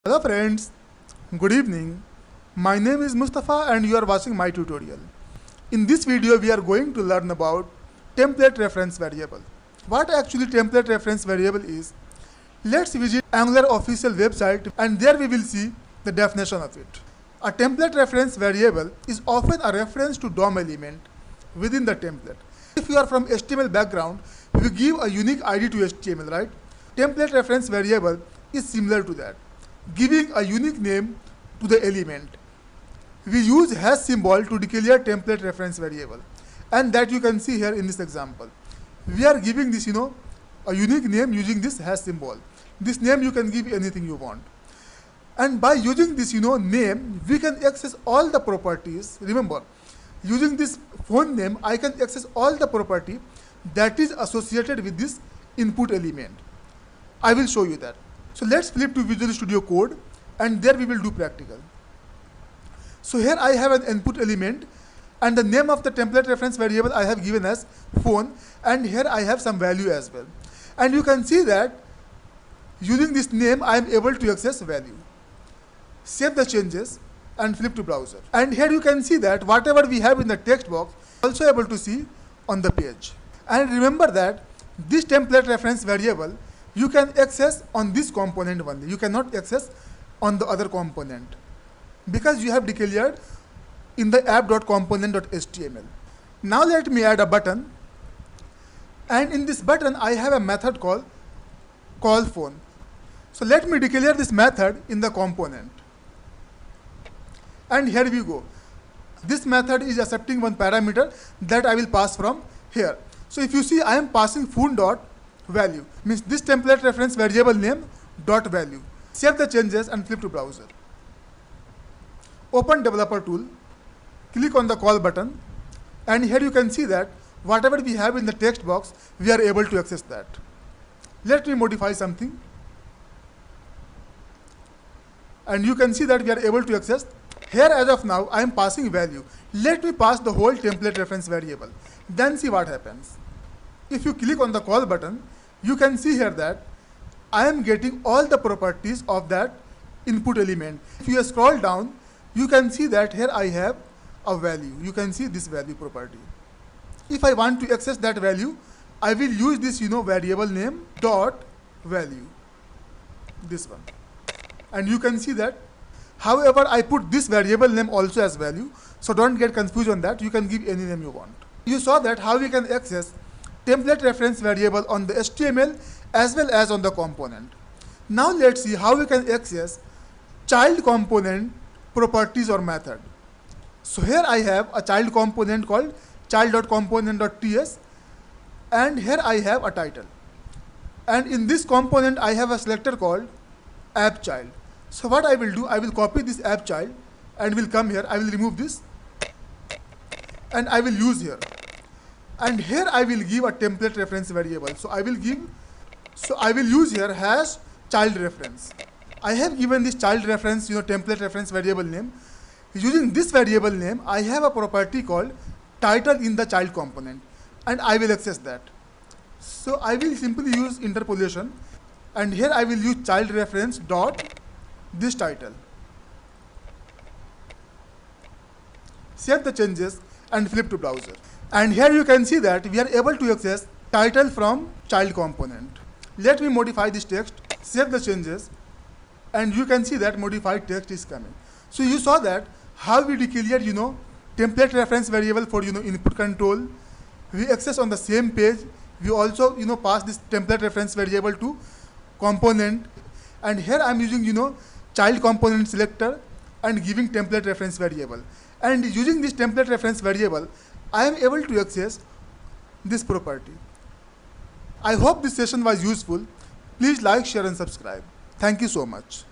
Hello friends, good evening. My name is Mustafa and you are watching my tutorial. In this video we are going to learn about template reference variable. What actually template reference variable is? Let's visit Angular official website and there we will see the definition of it. A template reference variable is often a reference to DOM element within the template. If you are from HTML background, we give a unique ID to HTML, right? Template reference variable is similar to that, giving a unique name to the element. We use hash symbol to declare template reference variable, and that you can see here in this example. We are giving this, a unique name using this hash symbol. This name you can give anything you want. And by using this, name, we can access all the properties. Remember, using this phone name, I can access all the property that is associated with this input element. I will show you that. So let's flip to Visual Studio Code and there we will do practical. So here I have an input element and the name of the template reference variable I have given as phone, and here I have some value as well. And you can see that using this name I am able to access value. Save the changes and flip to browser. And here you can see that whatever we have in the text box also able to see on the page. And remember that this template reference variable you can access on this component only. You cannot access on the other component because you have declared in the app.component.html. Now let me add a button, and in this button I have a method called call phone. So let me declare this method in the component. And here we go. This method is accepting one parameter that I will pass from here. So if you see, I am passing phone dot value, means this template reference variable name dot value. Save the changes and flip to browser. Open developer tool, click on the call button, and here you can see that whatever we have in the text box, we are able to access that. Let me modify something. And you can see that we are able to access. Here as of now, I am passing value. Let me pass the whole template reference variable. Then see what happens. If you click on the call button, you can see here that I am getting all the properties of that input element. If you scroll down, you can see that here I have a value. You can see this value property. If I want to access that value, I will use this, variable name dot value. This one. And you can see that. However, I put this variable name also as value, so don't get confused on that. You can give any name you want. You saw that how we can access template reference variable on the HTML as well as on the component. Now let's see how we can access child component properties or method. So here I have a child component called child.component.ts, and here I have a title. And in this component I have a selector called app child. So what I will do, I will copy this app child and will come here. I will remove this and I will use here. And here I will give a template reference variable. So I will use here hash child reference. I have given this child reference, template reference variable name. Using this variable name, I have a property called title in the child component, and I will access that. So I will simply use interpolation, and here I will use child reference dot this title. Save the changes and flip to browser. And here you can see that we are able to access title from child component. Let me modify this text, save the changes, and you can see that modified text is coming. So you saw that how we declare, template reference variable for, input control. We access on the same page. We also, pass this template reference variable to component. And here I'm using, child component selector and giving template reference variable. And using this template reference variable, I am able to access this property. I hope this session was useful. Please like, share and subscribe. Thank you so much.